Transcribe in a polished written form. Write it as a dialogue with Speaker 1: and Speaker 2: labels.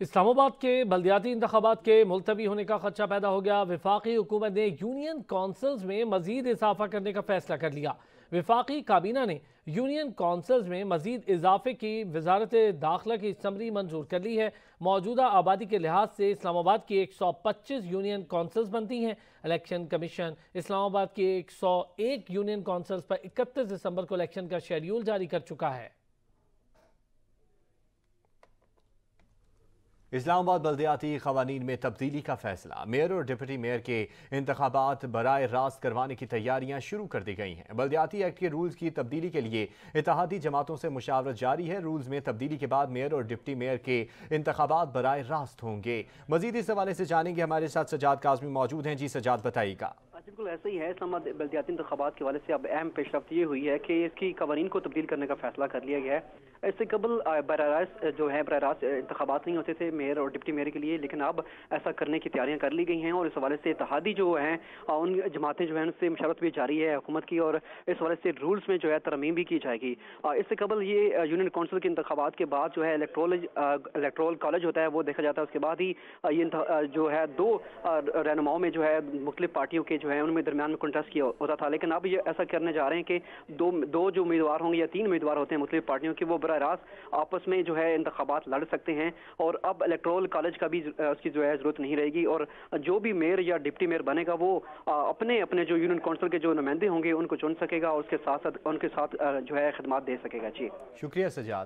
Speaker 1: اسلام آباد کے بلدیاتی انتخابات کے ملتوی ہونے کا خدشہ پیدا ہو گیا۔ وفاقی حکومت نے یونین کونسلز میں مزید اضافہ کرنے کا فیصلہ کر لیا۔ وفاقی کابینہ نے یونین کونسلز میں مزید اضافے کی وزارت داخلہ کی سمری منظور کر لی ہے۔ موجودہ آبادی کے لحاظ سے اسلام آباد کی 125 یونین کونسلز بنتی ہیں۔ الیکشن کمیشن اسلام آباد کی 101 یونین کونسلز پر 31 دسمبر کو الیکشن کا شیڈیول جاری کر چکا ہے۔
Speaker 2: اسلام آباد بلدیاتی قوانین میں تبدیلی کا فیصلہ۔ میئر اور ڈپٹی میئر کے انتخابات براہ راست کروانے کی تیاریاں شروع کر دی گئی ہیں۔ بلدیاتی ایکٹ کے رولز کی تبدیلی کے لیے اتحادی جماعتوں سے مشاورت جاری ہے۔ رولز میں تبدیلی کے بعد میئر اور ڈپٹی میئر کے انتخابات براہ راست ہوں گے۔ مزید اس حوالے سے جانیں گے، ہمارے ساتھ سجاد کاظمی موجود ہیں۔ جی سجاد، بتائیے گا۔
Speaker 3: بالکل ایسا ہی ہے۔ اسلام آباد بلدیاتی انتخابات کے حوالے سے اب اہم پیش رفت یہ ہوئی ہے کہ اس کی قوانین کو تبدیل کرنے کا فیصلہ کر لیا گیا ہے۔ اس سے قبل براہ راست انتخابات نہیں ہوتے تھے میئر اور ڈپٹی میئر کے لیے، لیکن اب ایسا کرنے کی تیاریاں کر لی گئی ہیں، اور اس حوالے سے اتحادی جو ہیں ان جماعتیں جو ہیں ان سے مشاورت بھی جاری ہے حکومت کی، اور اس حوالے سے رولز میں جو ہے ترمیم بھی کی جائے گی۔ اس سے قبل یہ یونین کونسل کے انتخابات کے بعد جو ہے الیکٹورل کالج ہوتا ہے وہ دیکھا جاتا ہے، اس کے بعد ہی یہ جو ہے دو رہنماؤں میں جو ہے مختلف پارٹیوں کے جو ہے ان میں درمیان میں کنٹیسٹ کیا ہوتا تھا، لیکن اب یہ ایسا کرنے جا رہے ہیں کہ دو جو امیدوار ہوں گے یا 3 امیدوار ہوتے ہیں مختلف پارٹیوں کے، وہ براہ راست آپس میں جو ہے انتخابات لڑ سکتے ہیں، اور اب الیکٹورل کالج کا بھی اس کی جو ہے ضرورت نہیں رہے گی، اور جو بھی میئر یا ڈپٹی میئر بنے گا وہ اپنے جو یونین کونسل کے جو نمائندے ہوں گے ان کو چن سکے گا، اور اس کے ساتھ ان کے ساتھ جو ہے خدمات دے سکے گا۔ جی
Speaker 2: شکریہ سجاد۔